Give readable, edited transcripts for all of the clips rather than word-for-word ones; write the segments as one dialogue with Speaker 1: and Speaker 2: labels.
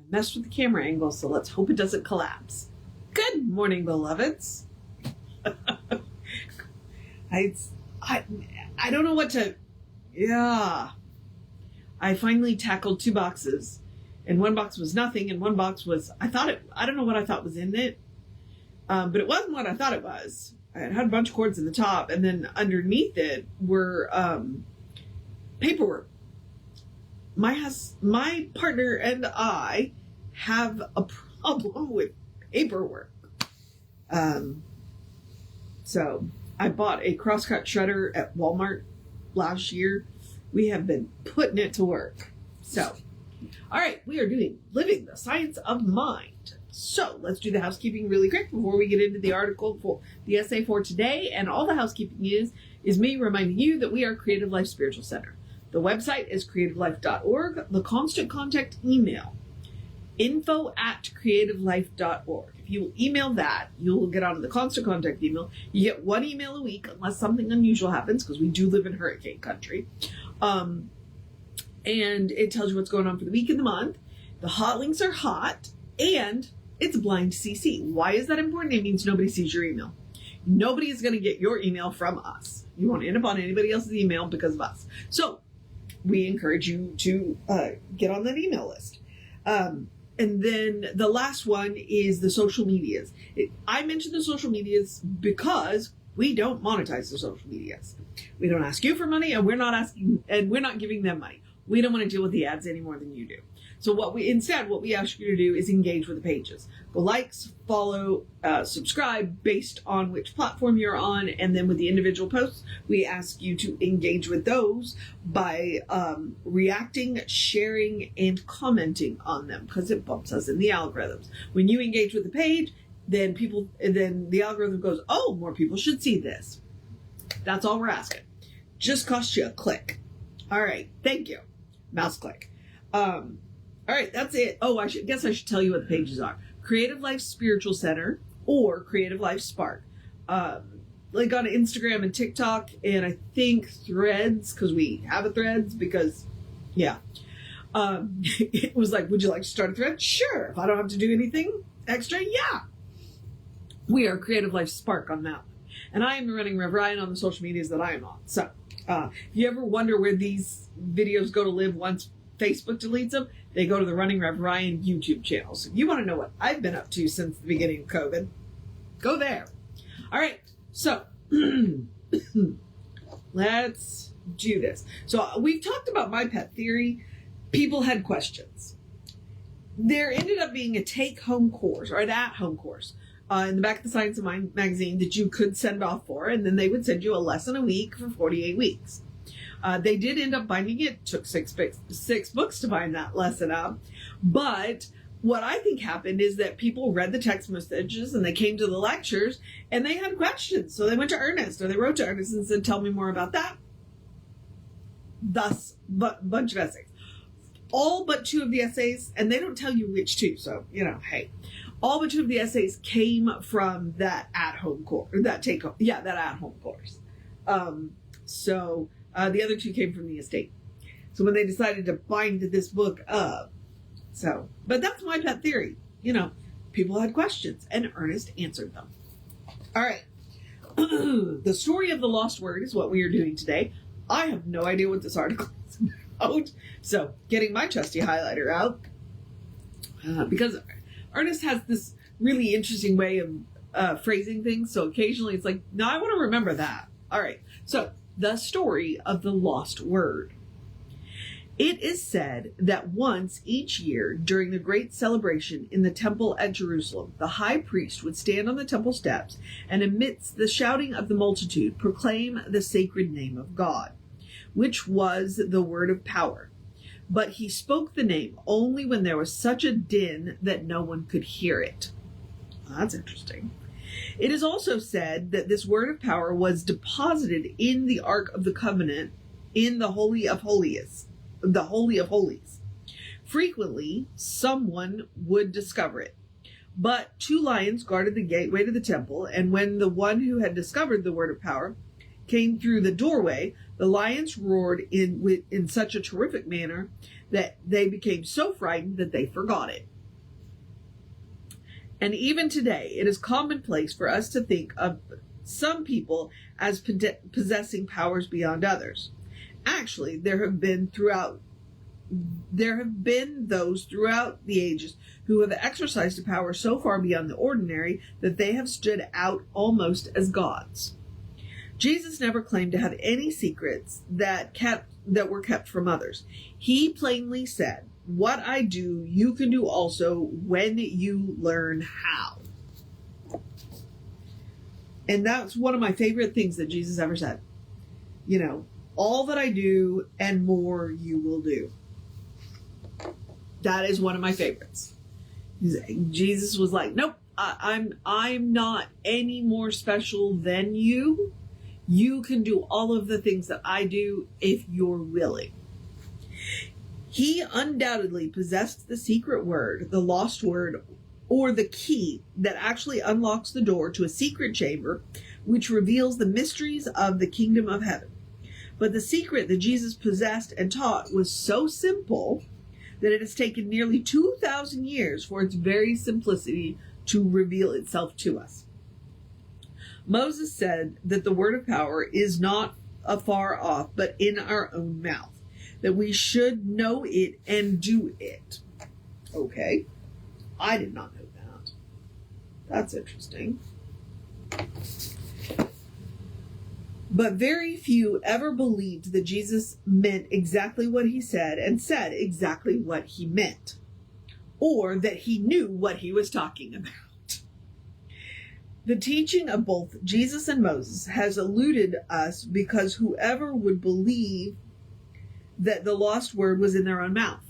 Speaker 1: messed with the camera angle, so let's hope it doesn't collapse. Good morning, beloveds. I don't know what to... Yeah. I finally tackled 2 boxes. And one box was nothing, and one box was... I don't know what I thought was in it. But it wasn't what I thought it was. It had a bunch of cords in the top, and then underneath it were paperwork. My partner and I have a problem with paperwork. So I bought a crosscut shredder at Walmart last year. We have been putting it to work. So, all right, we are doing Living the Science of Mind. So let's do the housekeeping really quick before we get into the article for the essay for today. And all the housekeeping is me reminding you that we are Creative Life Spiritual Center. The website is creativelife.org. The constant contact email, info@creativelife.org. If you will email that, you'll get on the constant contact email. You get 1 email a week unless something unusual happens, because we do live in hurricane country. And it tells you what's going on for the week and the month. The hot links are hot, and it's blind CC. Why is that important? It means nobody sees your email. Nobody is going to get your email from us. You won't end up on anybody else's email because of us. So we encourage you to get on that email list. And then the last one is the social medias. I mentioned the social medias because we don't monetize the social medias. We don't ask you for money, and we're not giving them money. We don't want to deal with the ads any more than you do. So what we ask you to do is engage with the pages. Go likes, follow, subscribe based on which platform you're on. And then with the individual posts, we ask you to engage with those by reacting, sharing, and commenting on them, because it bumps us in the algorithms. When you engage with the page, then the algorithm goes, oh, more people should see this. That's all we're asking. Just cost you a click. All right. Thank you. Mouse click. All right, that's it. Oh, I should tell you what the pages are. Creative Life Spiritual Center or Creative Life Spark. Like on Instagram and TikTok, and I think Threads, because we have a Threads, because, yeah. It was like, would you like to start a thread? Sure. If I don't have to do anything extra, yeah. We are Creative Life Spark on that one. And I am running Rev Ryan on the social medias that I am on. So if you ever wonder where these videos go to live once Facebook deletes them, they go to the Running Rev Ryan YouTube channel. So if you want to know what I've been up to since the beginning of COVID, go there. All right, so let's do this. So we've talked about my pet theory. People had questions. There ended up being a take-home course, or an at-home course, in the back of the Science of Mind magazine that you could send off for, and then they would send you a lesson a week for 48 weeks. They did end up binding it. Took six books to bind that lesson up. But what I think happened is that people read the text messages and they came to the lectures and they had questions. So they went to Ernest, or they wrote to Ernest and said, tell me more about that. Thus, bunch of essays. All but 2 of the essays, and they don't tell you which 2, so, hey. All but 2 of the essays came from that at-home course, that at-home course. The other 2 came from the estate. So when they decided to bind this book up, but that's my pet theory. People had questions, and Ernest answered them. All right. The story of the lost word is what we are doing today. I have no idea what this article is about. So getting my trusty highlighter out, because Ernest has this really interesting way of phrasing things. So occasionally it's like, no, I want to remember that. All right. So the story of the lost word. It is said that once each year during the great celebration in the temple at Jerusalem, the high priest would stand on the temple steps and amidst the shouting of the multitude proclaim the sacred name of God, which was the word of power. But he spoke the name only when there was such a din that no one could hear it. Well, that's interesting. It is also said that this word of power was deposited in the Ark of the Covenant in the Holy of Holies. The Holy of Holies. Frequently, someone would discover it. But 2 lions guarded the gateway to the temple, and when the one who had discovered the word of power came through the doorway, the lions roared in such a terrific manner that they became so frightened that they forgot it. And even today, it is commonplace for us to think of some people as possessing powers beyond others. Actually, there have been those throughout the ages who have exercised a power so far beyond the ordinary that they have stood out almost as gods. Jesus never claimed to have any secrets that were kept from others. He plainly said, "What I do, you can do also when you learn how." And that's one of my favorite things that Jesus ever said. You know, all that I do and more you will do. That is one of my favorites. Jesus was like, nope, I'm not any more special than you. You can do all of the things that I do if you're willing. He undoubtedly possessed the secret word, the lost word, or the key that actually unlocks the door to a secret chamber which reveals the mysteries of the kingdom of heaven. But the secret that Jesus possessed and taught was so simple that it has taken nearly 2,000 years for its very simplicity to reveal itself to us. Moses said that the word of power is not afar off, but in our own mouth, that we should know it and do it. Okay, I did not know that. That's interesting. But very few ever believed that Jesus meant exactly what he said and said exactly what he meant, or that he knew what he was talking about. The teaching of both Jesus and Moses has eluded us because whoever would believe that the lost word was in their own mouth,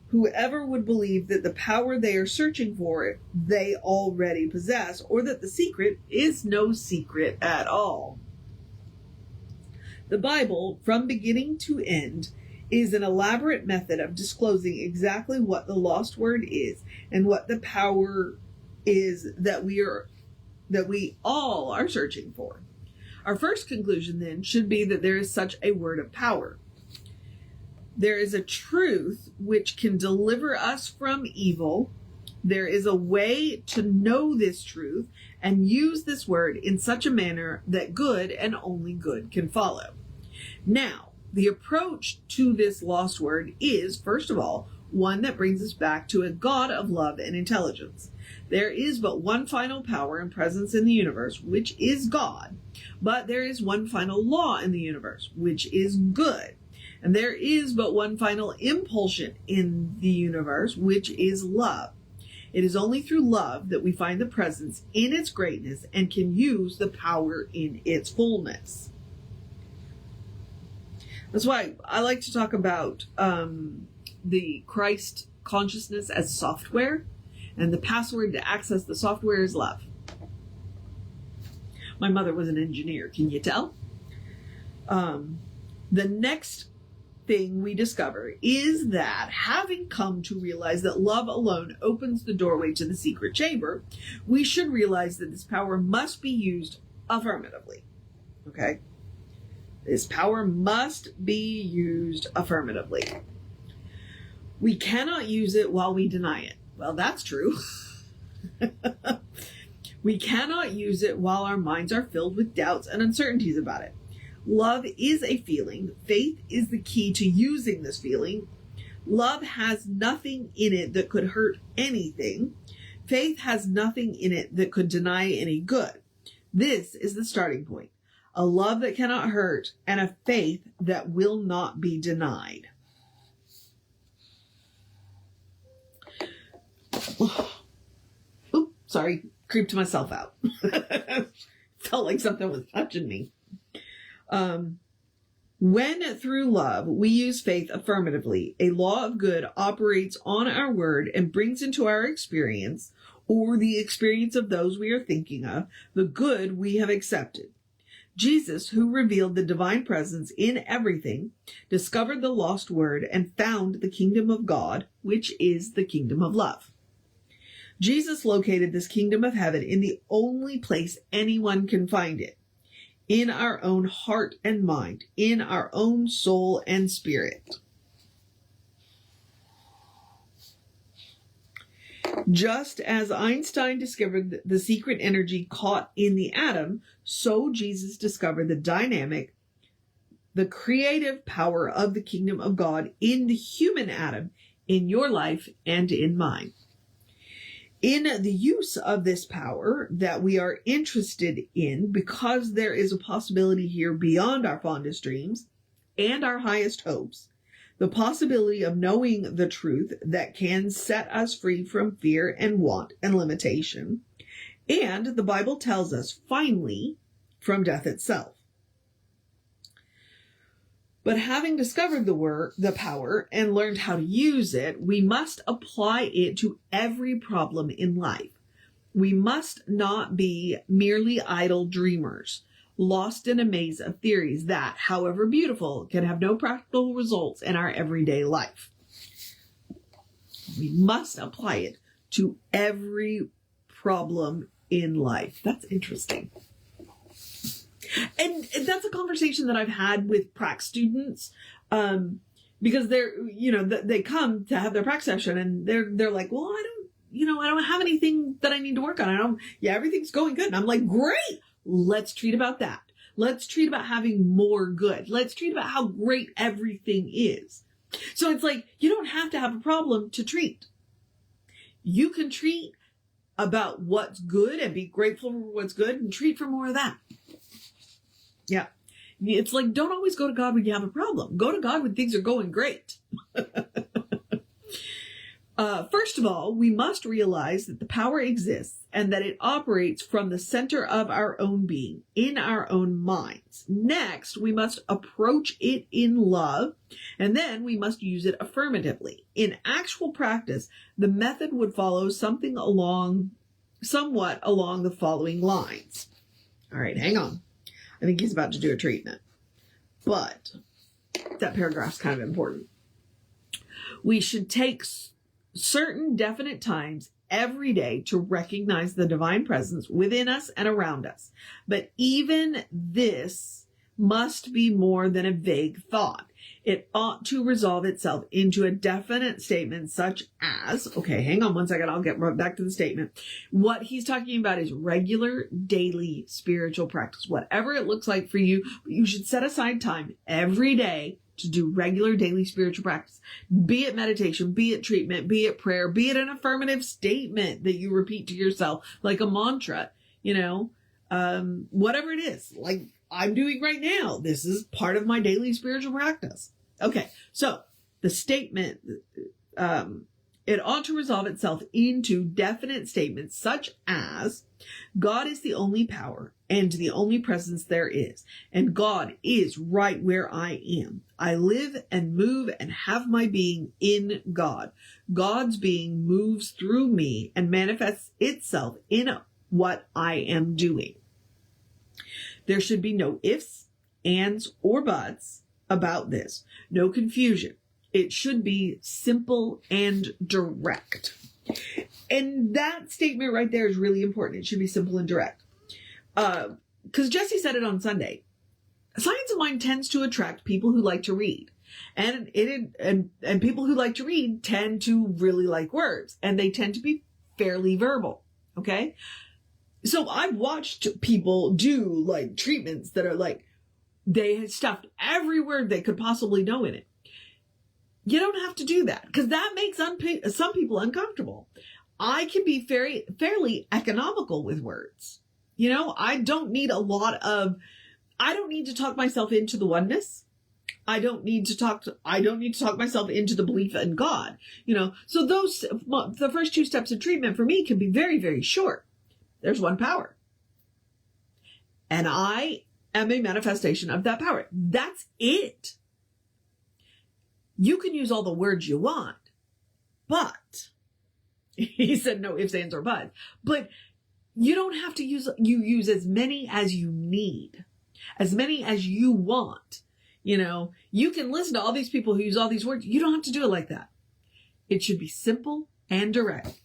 Speaker 1: whoever would believe that the power they are searching for they already possess, or that the secret is no secret at all. The Bible, from beginning to end, is an elaborate method of disclosing exactly what the lost word is and what the power is that we all are searching for. Our first conclusion then should be that there is such a word of power. There is a truth which can deliver us from evil. There is a way to know this truth and use this word in such a manner that good and only good can follow. Now, the approach to this lost word is, first of all, one that brings us back to a God of love and intelligence. There is but one final power and presence in the universe, which is God. But there is one final law in the universe, which is good. And there is but one final impulsion in the universe, which is love. It is only through love that we find the presence in its greatness and can use the power in its fullness. That's why I like to talk about the Christ consciousness as software, and the password to access the software is love. My mother was an engineer, can you tell? The next thing we discover is that having come to realize that love alone opens the doorway to the secret chamber, we should realize that this power must be used affirmatively. Okay? This power must be used affirmatively. We cannot use it while we deny it. Well, that's true. We cannot use it while our minds are filled with doubts and uncertainties about it. Love is a feeling. Faith is the key to using this feeling. Love has nothing in it that could hurt anything. Faith has nothing in it that could deny any good. This is the starting point. A love that cannot hurt and a faith that will not be denied. Oops, sorry, creeped myself out. Felt like something was touching me. When through love we use faith affirmatively, a law of good operates on our word and brings into our experience, or the experience of those we are thinking of, the good we have accepted. Jesus, who revealed the divine presence in everything, discovered the lost word and found the kingdom of God, which is the kingdom of love. Jesus located this kingdom of heaven in the only place anyone can find it, in our own heart and mind, in our own soul and spirit. Just as Einstein discovered the secret energy caught in the atom, so Jesus discovered the creative power of the kingdom of God in the human atom, in your life and in mine. In the use of this power that we are interested in, because there is a possibility here beyond our fondest dreams and our highest hopes, the possibility of knowing the truth that can set us free from fear and want and limitation, and the Bible tells us, finally, from death itself. But having discovered the power and learned how to use it, we must apply it to every problem in life. We must not be merely idle dreamers, lost in a maze of theories that, however beautiful, can have no practical results in our everyday life. We must apply it to every problem in life. That's interesting. And that's a conversation that I've had with prac students, because they come to have their prac session and they're like, well, I don't have anything that I need to work on. Everything's going good. And I'm like, great. Let's treat about that. Let's treat about having more good. Let's treat about how great everything is. So it's like, you don't have to have a problem to treat. You can treat about what's good and be grateful for what's good and treat for more of that. Yeah. It's like, don't always go to God when you have a problem. Go to God when things are going great. First of all, we must realize that the power exists and that it operates from the center of our own being, in our own minds. Next, we must approach it in love, and then we must use it affirmatively. In actual practice, the method would follow somewhat along the following lines. All right, hang on. I think he's about to do a treatment, but that paragraph's kind of important. We should take certain definite times every day to recognize the divine presence within us and around us. But even this must be more than a vague thought. It ought to resolve itself into a definite statement such as, okay, hang on one second, I'll get right back to the statement. What he's talking about is regular daily spiritual practice. Whatever it looks like for you, you should set aside time every day to do regular daily spiritual practice. Be it meditation, be it treatment, be it prayer, be it an affirmative statement that you repeat to yourself, like a mantra, whatever it is, like I'm doing right now. This is part of my daily spiritual practice. Okay, so the statement, it ought to resolve itself into definite statements such as, God is the only power and the only presence there is, and God is right where I am. I live and move and have my being in God. God's being moves through me and manifests itself in what I am doing. There should be no ifs, ands, or buts about this. No confusion. It should be simple and direct. And that statement right there is really important. It should be simple and direct. Because Jesse said it on Sunday. Science of Mind tends to attract people who like to read. And people who like to read tend to really like words. And they tend to be fairly verbal. Okay? So I've watched people do like treatments that are like, they had stuffed every word they could possibly know in it. You don't have to do that because that makes some people uncomfortable. I can be fairly economical with words. I don't need I don't need to talk myself into the oneness. I don't need to talk myself into the belief in God. So the first two steps of treatment for me can be very, very short. There's one power. And I am a manifestation of that power. That's it. You can use all the words you want, but he said no ifs, ands, or buts. But you don't have to use as many as you need, as many as you want. You can listen to all these people who use all these words. You don't have to do it like that. It should be simple and direct.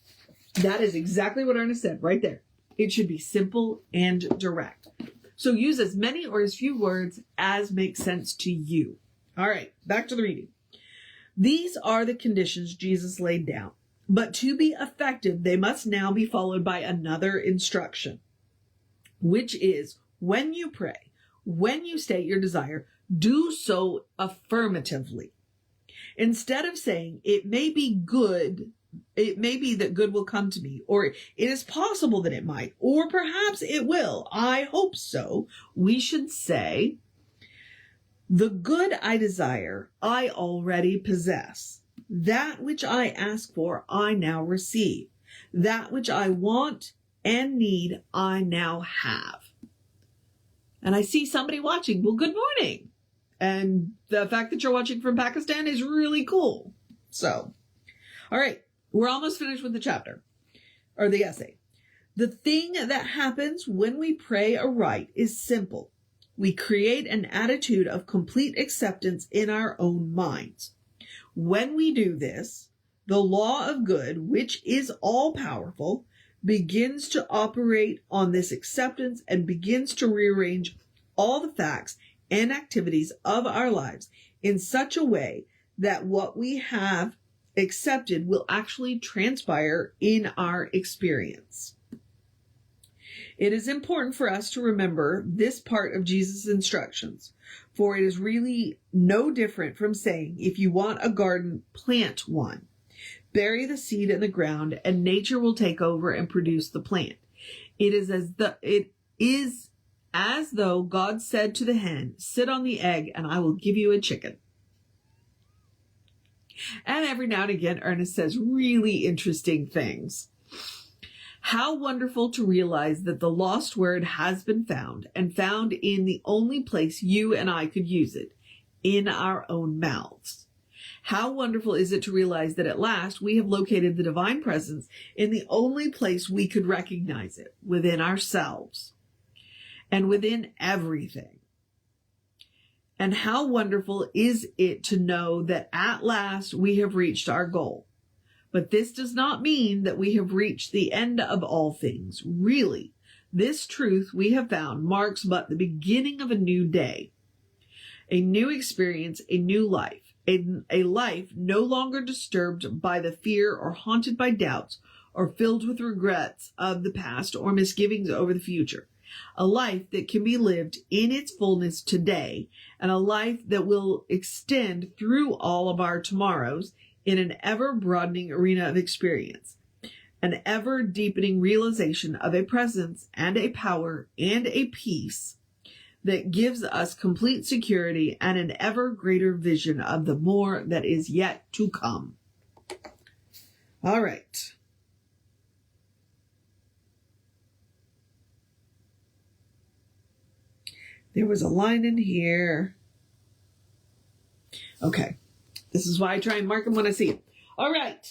Speaker 1: That is exactly what Ernest said right there. It should be simple and direct. So use as many or as few words as make sense to you. All right, back to the reading. These are the conditions Jesus laid down. But to be effective, they must now be followed by another instruction, which is when you pray, when you state your desire, do so affirmatively. Instead of saying, it may be good, it may be that good will come to me, or it is possible that it might, or perhaps it will, I hope so, we should say, the good I desire, I already possess. That which I ask for, I now receive. That which I want and need, I now have. And I see somebody watching. Well, good morning. And the fact that you're watching from Pakistan is really cool. So, all right, we're almost finished with the chapter, or the essay. The thing that happens when we pray aright is simple. We create an attitude of complete acceptance in our own minds. When we do this, the law of good, which is all-powerful, begins to operate on this acceptance and begins to rearrange all the facts and activities of our lives in such a way that what we have accepted will actually transpire in our experience. It is important for us to remember this part of Jesus' instructions, for it is really no different from saying, if you want a garden, plant one. Bury the seed in the ground, and nature will take over and produce the plant. It is as though God said to the hen, sit on the egg, and I will give you a chicken. And every now and again, Ernest says really interesting things. How wonderful to realize that the lost word has been found, and found in the only place you and I could use it, in our own mouths. How wonderful is it to realize that at last we have located the divine presence in the only place we could recognize it, within ourselves and within everything. And how wonderful is it to know that at last we have reached our goal. But this does not mean that we have reached the end of all things. Really, this truth we have found marks but the beginning of a new day, a new experience, a new life, a life no longer disturbed by the fear or haunted by doubts or filled with regrets of the past or misgivings over the future. A life that can be lived in its fullness today, and a life that will extend through all of our tomorrows in an ever-broadening arena of experience, an ever-deepening realization of a presence and a power and a peace that gives us complete security and an ever greater vision of the more that is yet to come. All right. There was a line in here. Okay. This is why I try and mark them when I see them. All right.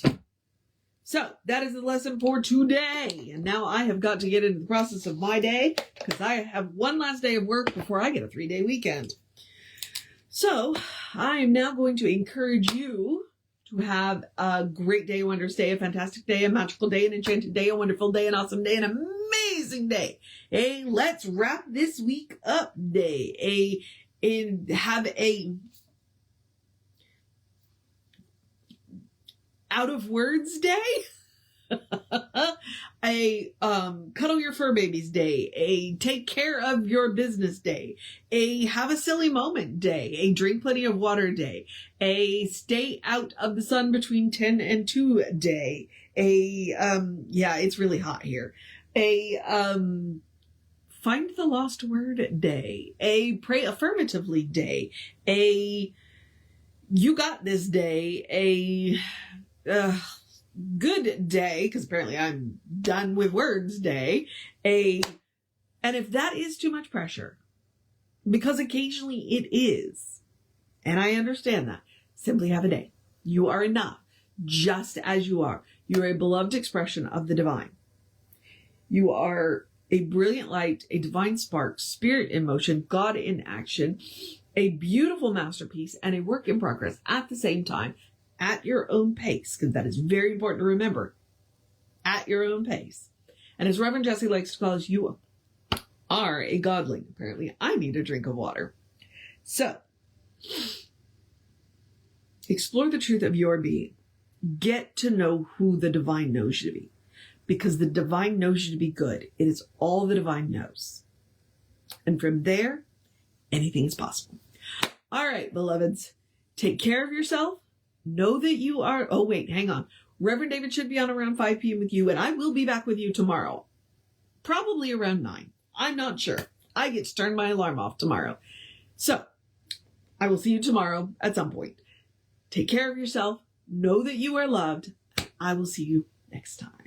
Speaker 1: So that is the lesson for today. And now I have got to get into the process of my day, because I have one last day of work before I get a 3-day weekend. So I am now going to encourage you to have a great day, a wondrous day, a fantastic day, a magical day, an enchanted day, a wonderful day, an awesome day, an amazing day. A let's wrap this week up day. Have a out of words day, a cuddle your fur babies day, a take care of your business day, a have a silly moment day, a drink plenty of water day, a stay out of the sun between 10 and 2 day, yeah, it's really hot here, a find the lost word day, a pray affirmatively day, a you got this day, a good day, because apparently I'm done with words day, and if that is too much pressure, because occasionally it is, and I understand that, simply have a day. You are enough, just as you are. You are a beloved expression of the divine. You are a brilliant light, a divine spark, spirit in motion, God in action, a beautiful masterpiece, and a work in progress at the same time, at your own pace, because that is very important to remember. At your own pace. And as Reverend Jesse likes to call us, you are a godling. Apparently, I need a drink of water. So, explore the truth of your being. get to know who the divine knows you to be. Because the divine knows you to be good. It is all the divine knows. And from there, anything is possible. All right, beloveds, take care of yourself. Know that you are... Oh, wait, hang on. Reverend David should be on around 5 p.m. with you, and I will be back with you tomorrow. Probably around 9. I'm not sure. I get to turn my alarm off tomorrow. So, I will see you tomorrow at some point. Take care of yourself. Know that you are loved. I will see you next time.